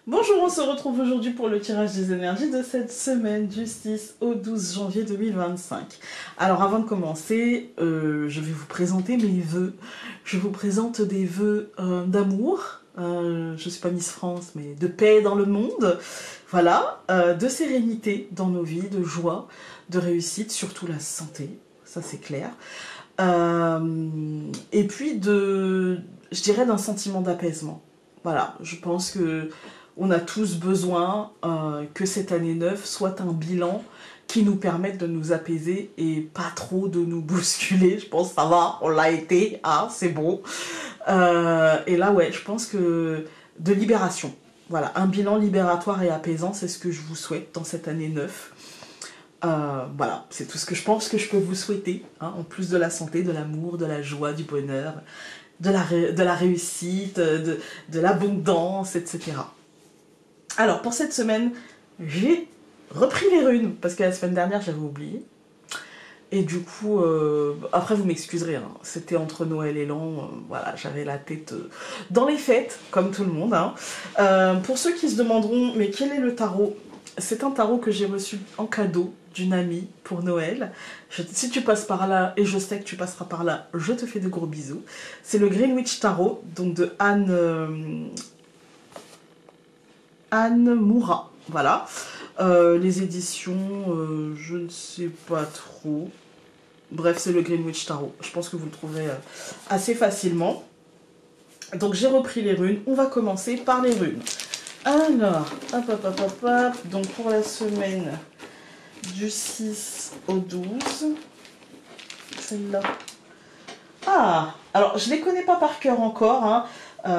Bonjour, on se retrouve aujourd'hui pour le tirage des énergies de cette semaine du 6 au 12 janvier 2025. Alors avant de commencer, je vais vous présenter mes vœux. Je vous présente des vœux d'amour, je ne suis pas Miss France, mais de paix dans le monde, voilà, de sérénité dans nos vies, de joie, de réussite, surtout la santé, ça c'est clair. Et puis je dirais d'un sentiment d'apaisement. Voilà, je pense que on a tous besoin que cette année 9 soit un bilan qui nous permette de nous apaiser et pas trop de nous bousculer. Je pense que ça va, on l'a été, hein, c'est bon. Et là, ouais, je pense que de libération. Voilà, un bilan libératoire et apaisant, c'est ce que je vous souhaite dans cette année 9. Voilà, c'est tout ce que je pense que je peux vous souhaiter, hein, en plus de la santé, de l'amour, de la joie, du bonheur, de la réussite, de l'abondance, etc. Alors, pour cette semaine, j'ai repris les runes, parce que la semaine dernière, j'avais oublié. Et du coup, après, vous m'excuserez, hein, c'était entre Noël et l'an, voilà, j'avais la tête dans les fêtes, comme tout le monde. Hein. Pour ceux qui se demanderont, mais quel est le tarot? C'est un tarot que j'ai reçu en cadeau d'une amie pour Noël. Si tu passes par là, et je sais que tu passeras par là, je te fais de gros bisous. C'est le Greenwich Tarot, donc de Anne Moura, voilà. Les éditions, je ne sais pas trop. Bref, c'est le Greenwich Tarot. Je pense que vous le trouverez assez facilement. Donc j'ai repris les runes. On va commencer par les runes. Alors, hop. Donc pour la semaine du 6 au 12. Celle-là. Ah, alors je ne les connais pas par cœur encore, hein.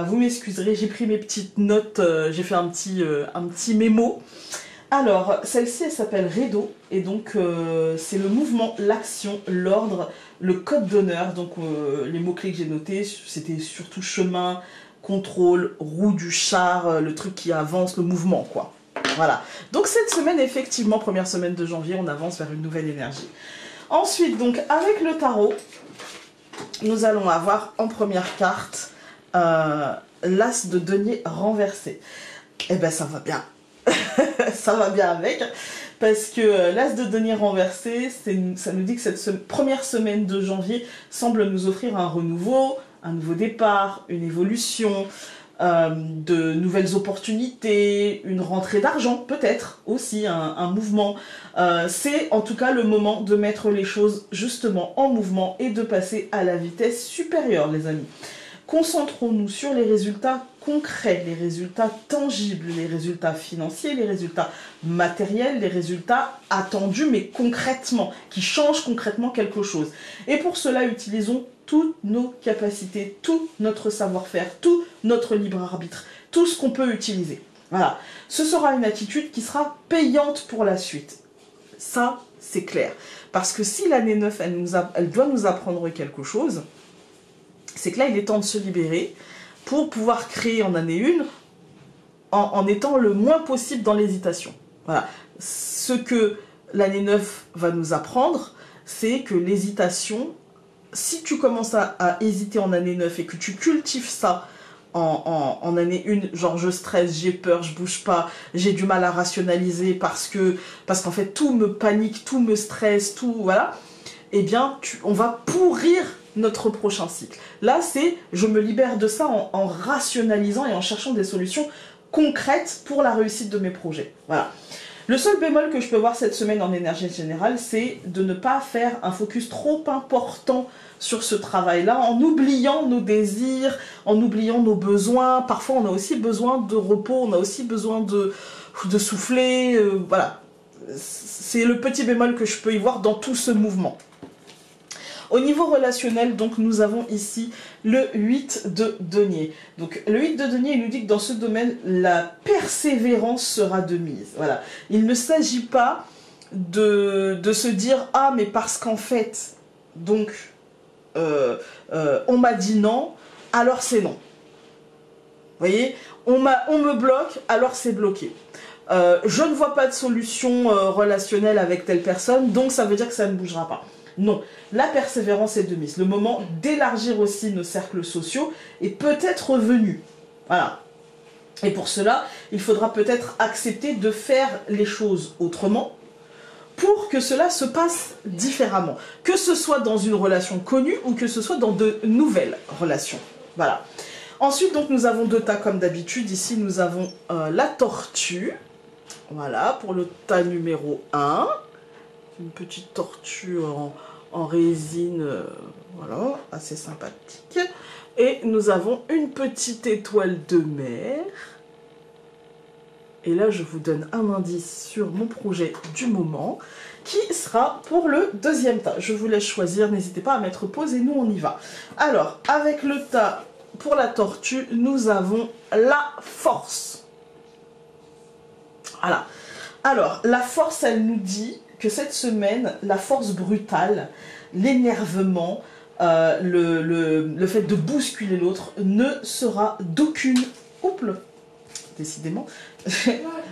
Vous m'excuserez, j'ai pris mes petites notes, j'ai fait un petit mémo. Alors, celle-ci, elle s'appelle Redo, et donc c'est le mouvement, l'action, l'ordre, le code d'honneur. Donc les mots-clés que j'ai notés, c'était surtout chemin, contrôle, roue du char, le truc qui avance, le mouvement, quoi. Voilà. Donc cette semaine, effectivement, première semaine de janvier, on avance vers une nouvelle énergie. Ensuite, donc, avec le tarot, nous allons avoir en première carte l'as de denier renversé. Eh ben ça va bien. Ça va bien avec. Parce que l'as de denier renversé, ça nous dit que cette première semaine de janvier semble nous offrir un renouveau, un nouveau départ, une évolution, de nouvelles opportunités, une rentrée d'argent, peut-être aussi, un mouvement. C'est en tout cas le moment de mettre les choses justement en mouvement et de passer à la vitesse supérieure, les amis. Concentrons-nous sur les résultats concrets, les résultats tangibles, les résultats financiers, les résultats matériels, les résultats attendus, mais concrètement, qui changent concrètement quelque chose. Et pour cela, utilisons toutes nos capacités, tout notre savoir-faire, tout notre libre arbitre, tout ce qu'on peut utiliser. Voilà. Ce sera une attitude qui sera payante pour la suite. Ça, c'est clair. Parce que si l'année 9, elle doit nous apprendre quelque chose, c'est que là, il est temps de se libérer pour pouvoir créer en année 1 en étant le moins possible dans l'hésitation. Voilà. Ce que l'année 9 va nous apprendre, c'est que l'hésitation, si tu commences à hésiter en année 9 et que tu cultives ça en année 1, genre je stresse, j'ai peur, je bouge pas, j'ai du mal à rationaliser parce qu'en fait tout me panique, tout me stresse, tout, voilà, eh bien on va pourrir notre prochain cycle. Là, c'est je me libère de ça en rationalisant et en cherchant des solutions concrètes pour la réussite de mes projets. Voilà. Le seul bémol que je peux voir cette semaine en énergie générale, c'est de ne pas faire un focus trop important sur ce travail-là, en oubliant nos désirs, en oubliant nos besoins. Parfois, on a aussi besoin de repos, on a aussi besoin de souffler. Voilà. C'est le petit bémol que je peux y voir dans tout ce mouvement. Au niveau relationnel, donc, nous avons ici le 8 de denier. Donc, le 8 de denier, il nous dit que dans ce domaine, la persévérance sera de mise. Voilà. Il ne s'agit pas de se dire « Ah, mais parce qu'en fait, donc, on m'a dit non, alors c'est non. » Vous voyez, on me bloque, alors c'est bloqué. Je ne vois pas de solution relationnelle avec telle personne, donc ça veut dire que ça ne bougera pas. Non, la persévérance est de mise. Le moment d'élargir aussi nos cercles sociaux est peut-être venu. Voilà. Et pour cela, il faudra peut-être accepter de faire les choses autrement pour que cela se passe différemment. Que ce soit dans une relation connue ou que ce soit dans de nouvelles relations. Voilà. Ensuite, donc, nous avons deux tas comme d'habitude. Ici, nous avons la tortue. Voilà, pour le tas numéro 1. Une petite tortue en résine, voilà, assez sympathique. Et nous avons une petite étoile de mer. Et là, je vous donne un indice sur mon projet du moment, qui sera pour le deuxième tas. Je vous laisse choisir, n'hésitez pas à mettre pause et nous, on y va. Alors, avec le tas pour la tortue, nous avons la force. Voilà. Alors, la force, elle nous dit que cette semaine, la force brutale, l'énervement, le fait de bousculer l'autre ne sera d'aucune... Oups, décidément,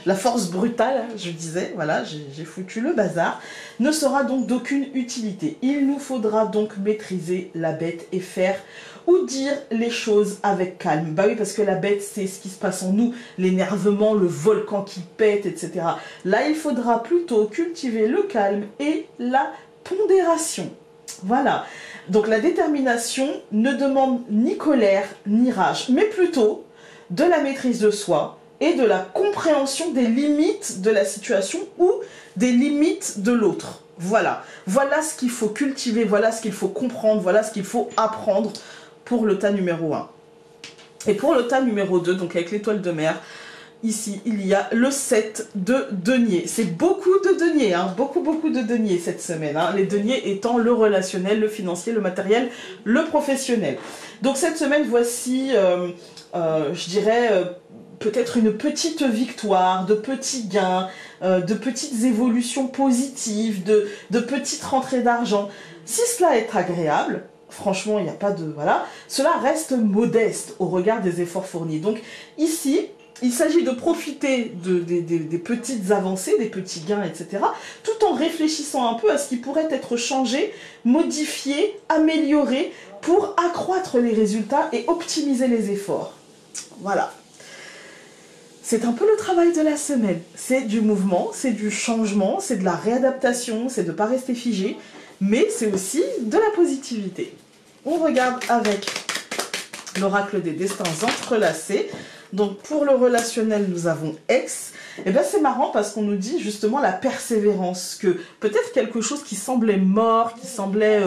la force brutale, je disais, voilà, j'ai foutu le bazar, ne sera donc d'aucune utilité. Il nous faudra donc maîtriser la bête et faire ou dire les choses avec calme. Bah oui, parce que la bête, c'est ce qui se passe en nous, l'énervement, le volcan qui pète, etc. Là, il faudra plutôt cultiver le calme et la pondération. Voilà. Donc la détermination ne demande ni colère, ni rage, mais plutôt de la maîtrise de soi et de la compréhension des limites de la situation ou des limites de l'autre. Voilà. Voilà ce qu'il faut cultiver, voilà ce qu'il faut comprendre, voilà ce qu'il faut apprendre pour le tas numéro 1. Et pour le tas numéro 2, donc avec l'étoile de mer, ici, il y a le 7 de denier. C'est beaucoup de deniers, hein, beaucoup de deniers cette semaine. Hein, les deniers étant le relationnel, le financier, le matériel, le professionnel. Donc cette semaine, voici, je dirais, peut-être une petite victoire, de petits gains, de petites évolutions positives, de petites rentrées d'argent. Si cela est agréable, franchement, il n'y a pas de... Voilà, cela reste modeste au regard des efforts fournis. Donc ici... Il s'agit de profiter des petites avancées, des petits gains, etc., tout en réfléchissant un peu à ce qui pourrait être changé, modifié, amélioré pour accroître les résultats et optimiser les efforts. Voilà. C'est un peu le travail de la semaine. C'est du mouvement, c'est du changement, c'est de la réadaptation, c'est de ne pas rester figé, mais c'est aussi de la positivité. On regarde avec l'oracle des destins entrelacés. Donc pour le relationnel, nous avons Ex. Et bien c'est marrant parce qu'on nous dit justement la persévérance, que peut-être quelque chose qui semblait mort, qui semblait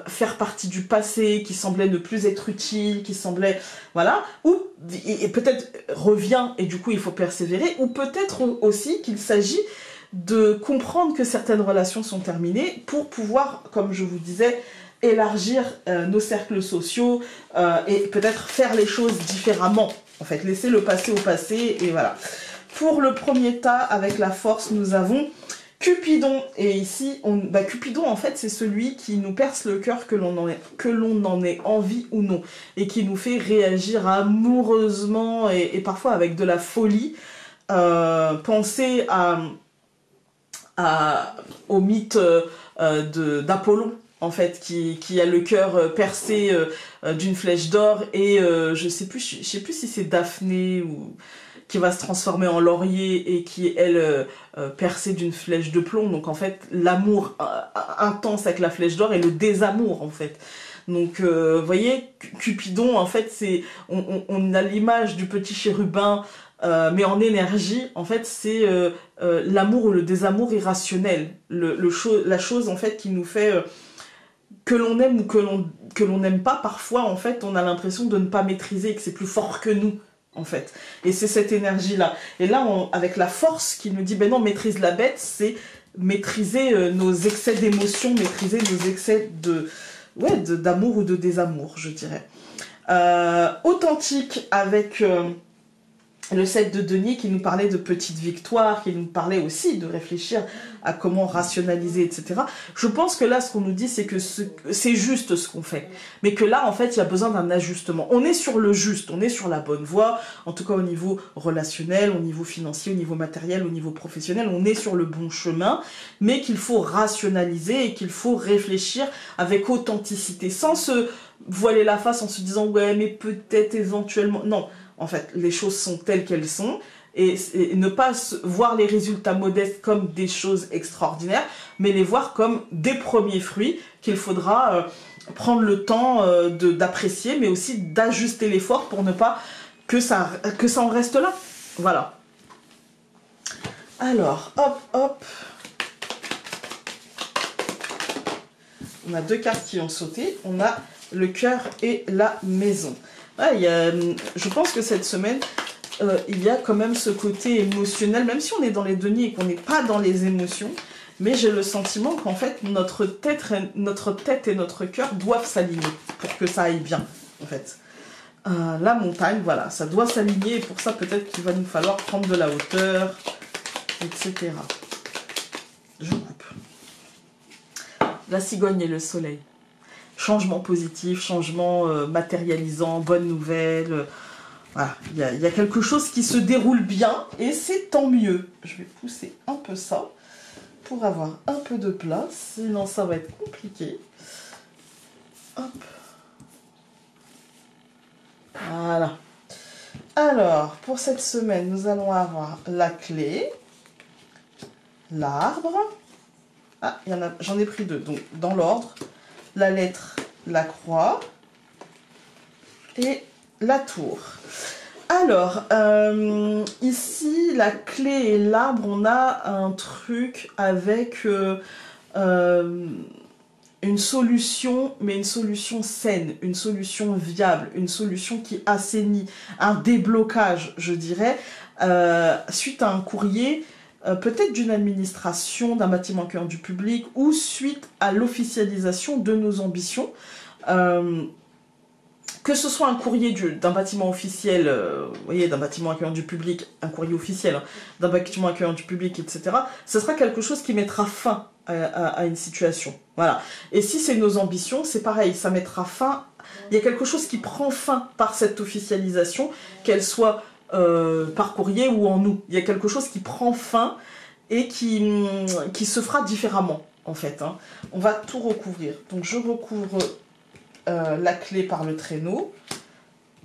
faire partie du passé, qui semblait ne plus être utile, qui semblait... Voilà. Ou et peut-être revient et du coup il faut persévérer. Ou peut-être aussi qu'il s'agit de comprendre que certaines relations sont terminées pour pouvoir, comme je vous disais, élargir nos cercles sociaux et peut-être faire les choses différemment. En fait, laisser le passé au passé, et voilà. Pour le premier tas, avec la force, nous avons Cupidon. Et ici, Cupidon, en fait, c'est celui qui nous perce le cœur, que l'on en ait envie ou non. Et qui nous fait réagir amoureusement et parfois avec de la folie. Pensez au mythe d'Apollon. En fait, qui a le cœur percé d'une flèche d'or et je sais plus si c'est Daphné ou qui va se transformer en laurier et qui est, elle, percée d'une flèche de plomb. Donc, en fait, l'amour intense avec la flèche d'or et le désamour, en fait. Donc, vous voyez, Cupidon, en fait, on a l'image du petit chérubin, mais en énergie, en fait, c'est l'amour ou le désamour irrationnel. La chose, en fait, qui nous fait... que l'on aime ou que l'on n'aime pas, parfois, en fait, on a l'impression de ne pas maîtriser et que c'est plus fort que nous, en fait. Et c'est cette énergie-là. Et là, avec la force qui nous dit, ben non, maîtrise la bête, c'est maîtriser nos excès d'émotion, maîtriser nos excès d'amour ou de désamour, je dirais. Authentique avec... le 7 de denier qui nous parlait de petites victoires, qui nous parlait aussi de réfléchir à comment rationaliser, etc. Je pense que là, ce qu'on nous dit, c'est que c'est juste ce qu'on fait. Mais que là, en fait, il y a besoin d'un ajustement. On est sur le juste, on est sur la bonne voie, en tout cas au niveau relationnel, au niveau financier, au niveau matériel, au niveau professionnel, on est sur le bon chemin, mais qu'il faut rationaliser et qu'il faut réfléchir avec authenticité, sans se voiler la face en se disant « ouais, mais peut-être éventuellement... » Non. en fait. Les choses sont telles qu'elles sont. Et ne pas voir les résultats modestes comme des choses extraordinaires, mais les voir comme des premiers fruits qu'il faudra prendre le temps d'apprécier, mais aussi d'ajuster l'effort pour ne pas que ça en reste là. Voilà. Alors, hop, hop. On a 2 cartes qui ont sauté. On a le cœur et la maison. Ah, je pense que cette semaine, il y a quand même ce côté émotionnel, même si on est dans les deniers et qu'on n'est pas dans les émotions, mais j'ai le sentiment qu'en fait, notre tête et notre cœur doivent s'aligner pour que ça aille bien, en fait. La montagne, voilà, ça doit s'aligner, et pour ça, peut-être qu'il va nous falloir prendre de la hauteur, etc. Je coupe. La cigogne et le soleil. Changement positif, changement matérialisant, bonne nouvelle. Voilà, il y a quelque chose qui se déroule bien et c'est tant mieux. Je vais pousser un peu ça pour avoir un peu de place, sinon ça va être compliqué. Hop. Voilà. Alors, pour cette semaine, nous allons avoir la clé, l'arbre. Ah, j'en ai pris 2, donc dans l'ordre. La lettre, la croix et la tour. Alors, ici, la clé et l'arbre, on a un truc avec une solution, mais une solution saine, une solution viable, une solution qui assainit, un déblocage, je dirais, suite à un courrier, peut-être d'une administration, d'un bâtiment accueillant du public, ou suite à l'officialisation de nos ambitions. Que ce soit un courrier d'un bâtiment officiel, vous voyez, d'un bâtiment accueillant du public, un courrier officiel, hein, d'un bâtiment accueillant du public, etc., ce sera quelque chose qui mettra fin à une situation. Voilà. Et si c'est nos ambitions, c'est pareil, ça mettra fin. Il y a quelque chose qui prend fin par cette officialisation, qu'elle soit par courrier ou en nous. Il y a quelque chose qui prend fin et qui se fera différemment, en fait. Hein. On va tout recouvrir. Donc je recouvre la clé par le traîneau,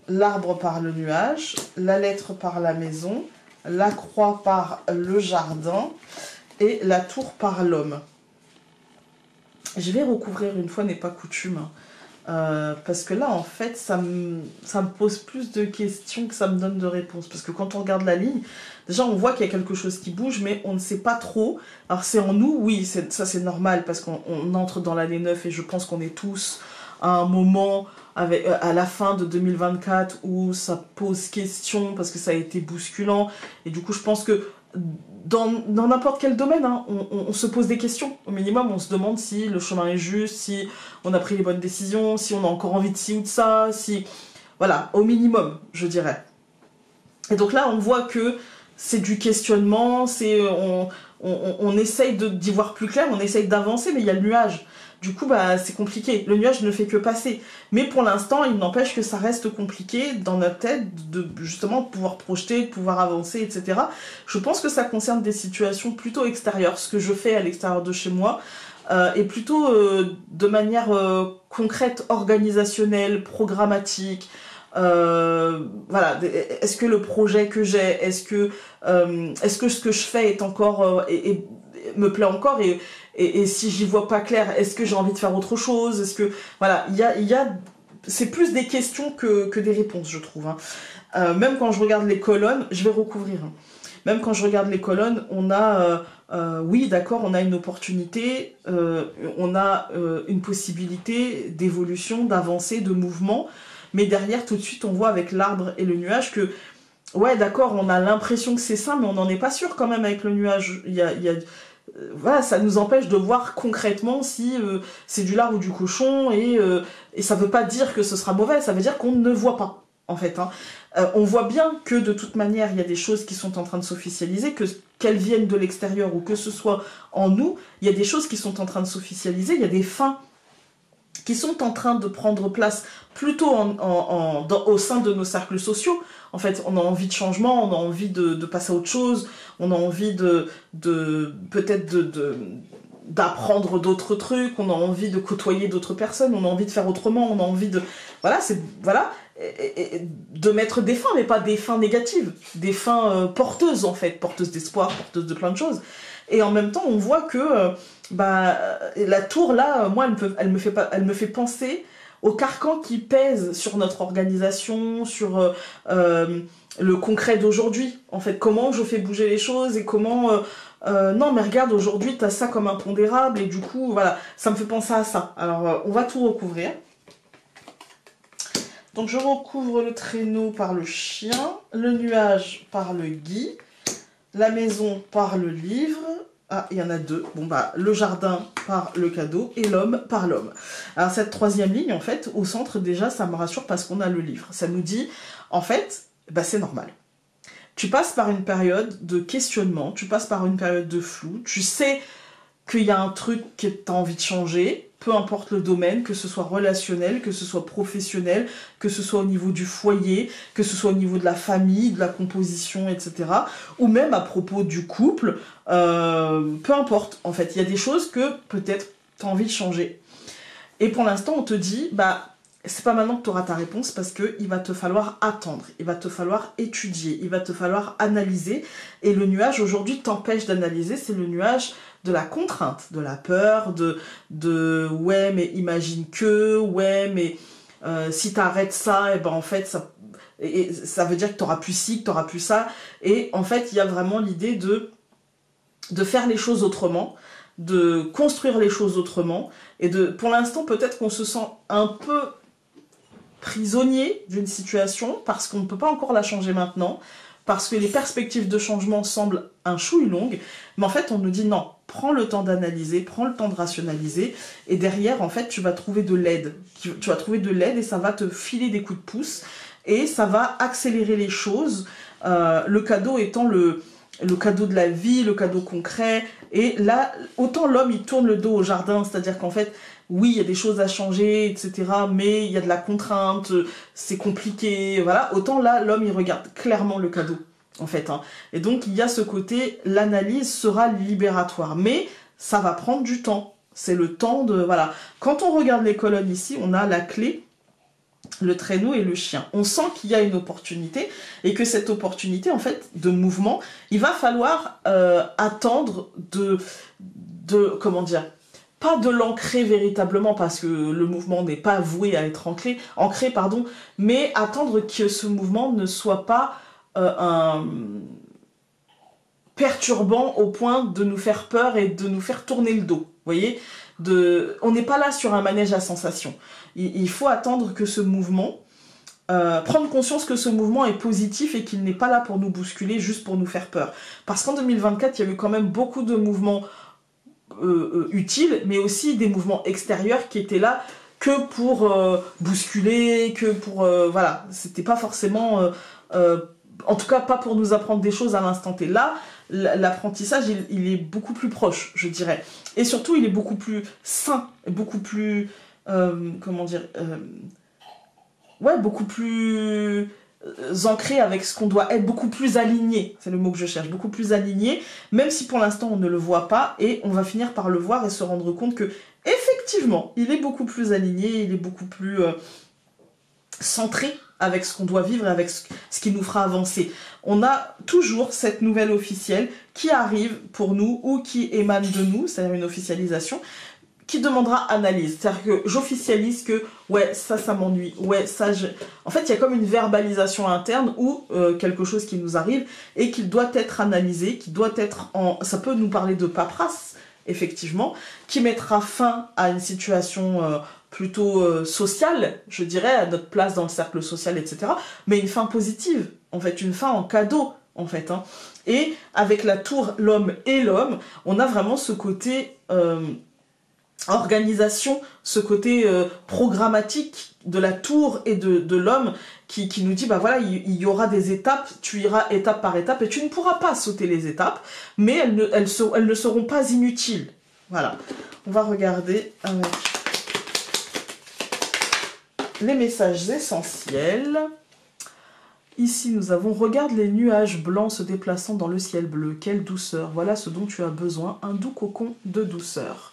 l'arbre par le nuage, la lettre par la maison, la croix par le jardin et la tour par l'homme. Je vais recouvrir une fois n'est pas coutume. Parce que là, en fait, ça me pose plus de questions que ça me donne de réponses. Parce que quand on regarde la ligne, déjà, on voit qu'il y a quelque chose qui bouge, mais on ne sait pas trop. Alors, c'est en nous, oui, ça c'est normal, parce qu'on entre dans l'année 9 et je pense qu'on est tous à un moment, à la fin de 2024, où ça pose question, parce que ça a été bousculant. Et du coup, je pense que dans n'importe quel domaine, hein, on se pose des questions. Au minimum, on se demande si le chemin est juste, si on a pris les bonnes décisions, si on a encore envie de ci ou de ça, si... Voilà, au minimum, je dirais. Et donc là, on voit que c'est du questionnement, on essaye d'y voir plus clair, on essaye d'avancer, mais il y a le nuage. Du coup, bah, c'est compliqué. Le nuage ne fait que passer. Mais pour l'instant, il n'empêche que ça reste compliqué dans notre tête de justement pouvoir projeter, de pouvoir avancer, etc. Je pense que ça concerne des situations plutôt extérieures. Ce que je fais à l'extérieur de chez moi est plutôt de manière concrète, organisationnelle, programmatique. Voilà. Est-ce que le projet que j'ai, est-ce que ce que je fais est encore me plaît encore et si j'y vois pas clair, est-ce que j'ai envie de faire autre chose? Est-ce que voilà, c'est plus des questions que des réponses, je trouve. Hein. Même quand je regarde les colonnes, je vais recouvrir. Hein. Même quand je regarde les colonnes, on a, oui, d'accord, on a une opportunité, on a une possibilité d'évolution, d'avancée, de mouvement, mais derrière, tout de suite, on voit avec l'arbre et le nuage que, ouais, d'accord, on a l'impression que c'est ça, mais on n'en est pas sûr quand même avec le nuage. Voilà, ça nous empêche de voir concrètement si c'est du lard ou du cochon, et ça veut pas dire que ce sera mauvais, ça veut dire qu'on ne voit pas, en fait. Hein. On voit bien que de toute manière, il y a des choses qui sont en train de s'officialiser, qu'elles viennent de l'extérieur ou que ce soit en nous, il y a des choses qui sont en train de s'officialiser, il y a des fins qui sont en train de prendre place plutôt au sein de nos cercles sociaux. En fait, on a envie de changement, on a envie de passer à autre chose, on a envie peut-être d'apprendre d'autres trucs, on a envie de côtoyer d'autres personnes, on a envie de faire autrement, on a envie de... Voilà, de mettre des fins, mais pas des fins négatives, des fins porteuses en fait, porteuses d'espoir, porteuses de plein de choses. Et en même temps, on voit que la tour là, moi, elle me fait penser au carcan qui pèse sur notre organisation, sur le concret d'aujourd'hui. En fait, comment je fais bouger les choses et comment... non, mais regarde, aujourd'hui, t'as ça comme impondérable et du coup, voilà, ça me fait penser à ça. Alors, on va tout recouvrir. Donc, je recouvre le traîneau par le chien, le nuage par le gui, la maison par le livre. Ah, il y en a deux. Bon, le jardin par le cadeau et l'homme par l'homme. Alors, cette troisième ligne, en fait, au centre, déjà, ça me rassure parce qu'on a le livre. Ça nous dit, en fait, c'est normal. Tu passes par une période de questionnement, tu passes par une période de flou, tu sais qu'il y a un truc que tu as envie de changer, peu importe le domaine, que ce soit relationnel, que ce soit professionnel, que ce soit au niveau du foyer, que ce soit au niveau de la famille, de la composition, etc. Ou même à propos du couple, peu importe. En fait, il y a des choses que peut-être tu as envie de changer. Et pour l'instant, on te dit, c'est pas maintenant que tu auras ta réponse parce qu'il va te falloir attendre, il va te falloir étudier, il va te falloir analyser. Et le nuage aujourd'hui t'empêche d'analyser, c'est le nuage de la contrainte, de la peur, de ouais mais imagine que, ouais mais si t'arrêtes ça, et en fait ça veut dire que t'auras plus ci, que t'auras plus ça. Et en fait il y a vraiment l'idée de faire les choses autrement, de construire les choses autrement. Et pour l'instant peut-être qu'on se sent un peu prisonnier d'une situation parce qu'on ne peut pas encore la changer maintenant, parce que les perspectives de changement semblent un chouï longues, mais en fait on nous dit non, prends le temps d'analyser, prends le temps de rationaliser, et derrière en fait tu vas trouver de l'aide, et ça va te filer des coups de pouce, et ça va accélérer les choses, le cadeau étant le cadeau de la vie, le cadeau concret, et là, autant l'homme il tourne le dos au jardin, c'est-à-dire qu'en fait, oui, il y a des choses à changer, etc., mais il y a de la contrainte, c'est compliqué, voilà, autant là, l'homme il regarde clairement le cadeau, en fait, hein. Et donc, il y a ce côté, l'analyse sera libératoire, mais ça va prendre du temps, c'est le temps de, voilà. Quand on regarde les colonnes ici, on a la clé, le traîneau et le chien. On sent qu'il y a une opportunité et que cette opportunité, en fait, de mouvement, il va falloir attendre comment dire, pas de l'ancrer véritablement parce que le mouvement n'est pas voué à être ancré, mais attendre que ce mouvement ne soit pas un perturbant au point de nous faire peur et de nous faire tourner le dos. Vous voyez, on n'est pas là sur un manège à sensations. Il faut attendre que ce mouvement, prendre conscience que ce mouvement est positif et qu'il n'est pas là pour nous bousculer, juste pour nous faire peur. Parce qu'en 2024, il y a eu quand même beaucoup de mouvements utiles, mais aussi des mouvements extérieurs qui étaient là que pour bousculer, que pour... voilà, c'était pas forcément... en tout cas, pas pour nous apprendre des choses à l'instant T. Là, l'apprentissage, il est beaucoup plus proche, je dirais. Et surtout, il est beaucoup plus sain, beaucoup plus... comment dire, beaucoup plus ancré avec ce qu'on doit être, beaucoup plus aligné, c'est le mot que je cherche, beaucoup plus aligné, même si pour l'instant on ne le voit pas, et on va finir par le voir et se rendre compte que effectivement, il est beaucoup plus aligné, il est beaucoup plus centré avec ce qu'on doit vivre et avec ce qui nous fera avancer. On a toujours cette nouvelle officielle qui arrive pour nous ou qui émane de nous, c'est-à-dire une officialisation, qui demandera analyse. C'est-à-dire que j'officialise que, ouais, ça m'ennuie. Ouais, en fait, il y a comme une verbalisation interne ou quelque chose qui nous arrive et qui doit être analysé, qui doit être ça peut nous parler de paperasse, effectivement, qui mettra fin à une situation plutôt sociale, je dirais, à notre place dans le cercle social, etc. Mais une fin positive, en fait, une fin en cadeau, en fait, hein. Et avec la tour, l'homme et l'homme, on a vraiment ce côté... organisation, ce côté programmatique de la tour et de l'homme qui nous dit, voilà, il y aura des étapes, tu iras étape par étape et tu ne pourras pas sauter les étapes, mais elles ne seront pas inutiles. Voilà. On va regarder avec les messages essentiels. Ici, nous avons « Regarde les nuages blancs se déplaçant dans le ciel bleu. Quelle douceur. Voilà ce dont tu as besoin. Un doux cocon de douceur. »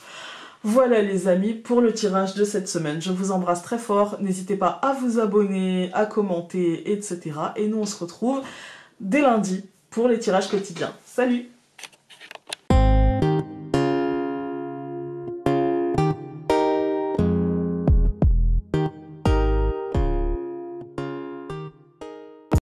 Voilà les amis pour le tirage de cette semaine. Je vous embrasse très fort. N'hésitez pas à vous abonner, à commenter, etc. Et nous on se retrouve dès lundi pour les tirages quotidiens. Salut!